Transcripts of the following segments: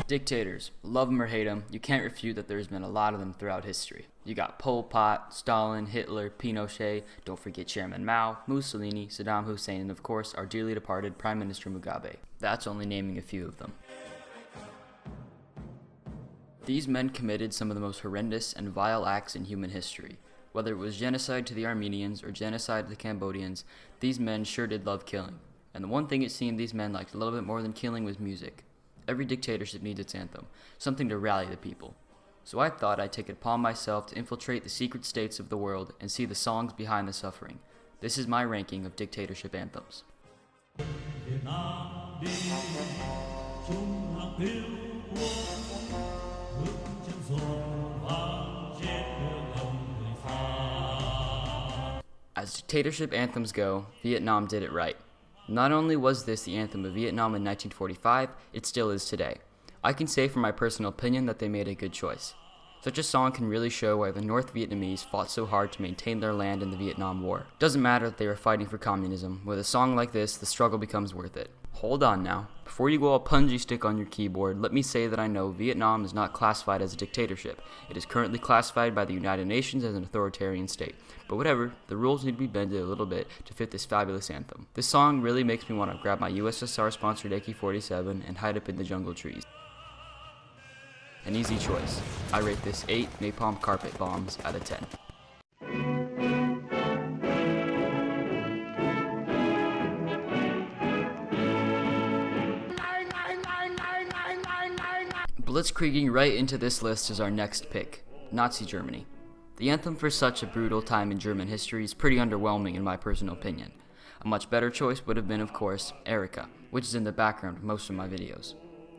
Dictators, love them or hate them, you can't refute that there's been a lot of them throughout history. You got Pol Pot, Stalin, Hitler, Pinochet, don't forget Chairman Mao, Mussolini, Saddam Hussein, and of course our dearly departed Prime Minister Mugabe. That's only naming a few of them. These men committed some of the most horrendous and vile acts in human history. Whether it was genocide to the Armenians or genocide to the Cambodians, these men sure did love killing. And the one thing it seemed these men liked a little bit more than killing was music. Every dictatorship needs its anthem, something to rally the people. So I thought I'd take it upon myself to infiltrate the secret states of the world and see the songs behind the suffering. This is my ranking of dictatorship anthems. As dictatorship anthems go, Vietnam did it right. Not only was this the anthem of Vietnam in 1945, it still is today. I can say from my personal opinion that they made a good choice. Such a song can really show why the North Vietnamese fought so hard to maintain their land in the Vietnam War. Doesn't matter that they were fighting for communism. With a song like this, the struggle becomes worth it. Hold on now. Before you go all punji stick on your keyboard, let me say that I know Vietnam is not classified as a dictatorship. It is currently classified by the United Nations as an authoritarian state. But whatever, the rules need to be bended a little bit to fit this fabulous anthem. This song really makes me want to grab my USSR-sponsored AK-47 and hide up in the jungle trees. An easy choice. I rate this 8 napalm carpet bombs out of 10. Blitzkrieging right into this list is our next pick, Nazi Germany. The anthem for such a brutal time in German history is pretty underwhelming in my personal opinion. A much better choice would have been, of course, Erika, which is in the background of most of my videos.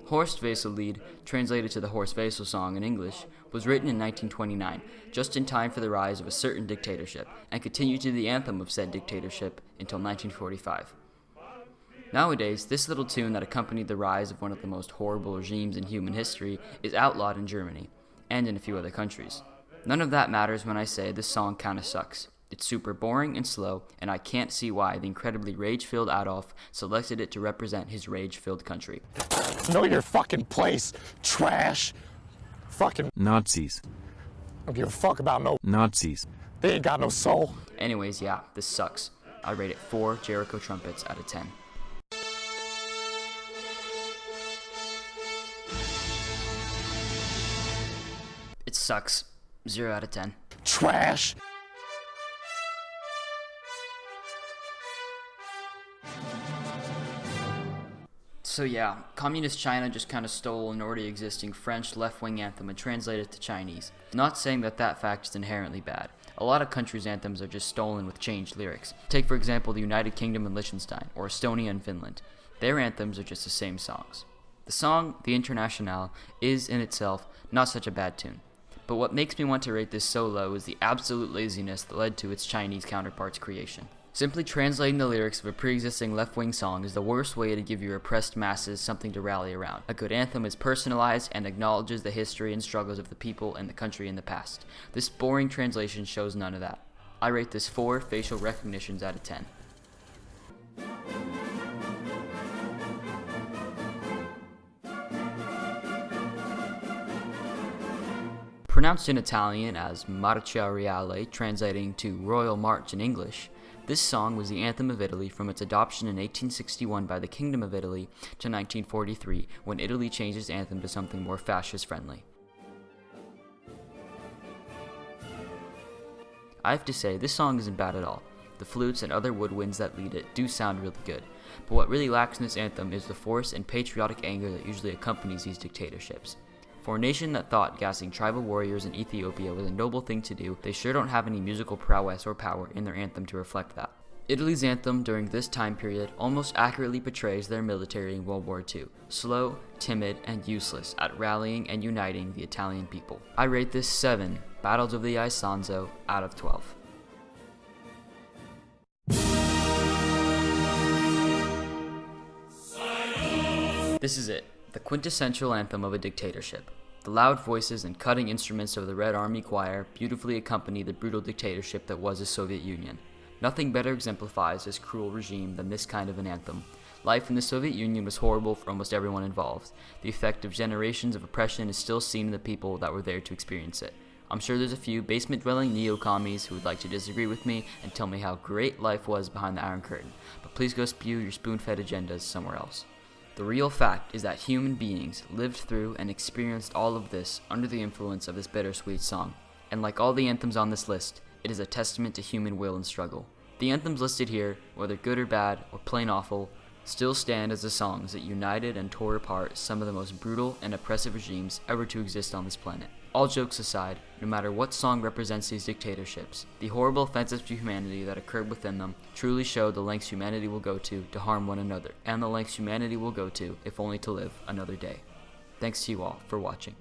Horst Wessel-Lied, translated to the Horst Wessel song in English, was written in 1929, just in time for the rise of a certain dictatorship, and continued to be the anthem of said dictatorship until 1945. Nowadays, this little tune that accompanied the rise of one of the most horrible regimes in human history is outlawed in Germany, and in a few other countries. None of that matters when I say this song kinda sucks. It's super boring and slow, and I can't see why the incredibly rage-filled Adolf selected it to represent his rage-filled country. Know your fucking place, trash. Fucking Nazis. Don't give a fuck about no Nazis. They ain't got no soul. Anyways, yeah, this sucks. I rate it 4 Jericho trumpets out of 10. It sucks. 0 out of 10. Trash. So yeah, Communist China just kind of stole an already existing French left-wing anthem and translated it to Chinese. Not saying that that fact is inherently bad. A lot of countries' anthems are just stolen with changed lyrics. Take for example the United Kingdom and Liechtenstein, or Estonia and Finland. Their anthems are just the same songs. The song, the Internationale, is in itself not such a bad tune. But what makes me want to rate this so low is the absolute laziness that led to its Chinese counterpart's creation. Simply translating the lyrics of a pre-existing left-wing song is the worst way to give your oppressed masses something to rally around. A good anthem is personalized and acknowledges the history and struggles of the people and the country in the past. This boring translation shows none of that. I rate this 4 facial recognitions out of 10. Pronounced in Italian as Marcia Reale, translating to Royal March in English, this song was the anthem of Italy from its adoption in 1861 by the Kingdom of Italy to 1943, when Italy changed its anthem to something more fascist-friendly. I have to say, this song isn't bad at all. The flutes and other woodwinds that lead it do sound really good, but what really lacks in this anthem is the force and patriotic anger that usually accompanies these dictatorships. For a nation that thought gassing tribal warriors in Ethiopia was a noble thing to do, they sure don't have any musical prowess or power in their anthem to reflect that. Italy's anthem during this time period almost accurately portrays their military in World War II, slow, timid, and useless at rallying and uniting the Italian people. I rate this 7 Battles of the Isonzo out of 12. This is it, the quintessential anthem of a dictatorship. The loud voices and cutting instruments of the Red Army Choir beautifully accompany the brutal dictatorship that was the Soviet Union. Nothing better exemplifies this cruel regime than this kind of an anthem. Life in the Soviet Union was horrible for almost everyone involved. The effect of generations of oppression is still seen in the people that were there to experience it. I'm sure there's a few basement-dwelling neo-commies who would like to disagree with me and tell me how great life was behind the Iron Curtain, but please go spew your spoon-fed agendas somewhere else. The real fact is that human beings lived through and experienced all of this under the influence of this bittersweet song, and like all the anthems on this list, it is a testament to human will and struggle. The anthems listed here, whether good or bad or plain awful, still stand as the songs that united and tore apart some of the most brutal and oppressive regimes ever to exist on this planet. All jokes aside, no matter what song represents these dictatorships, the horrible offenses to humanity that occurred within them truly show the lengths humanity will go to harm one another, and the lengths humanity will go to if only to live another day. Thanks to you all for watching.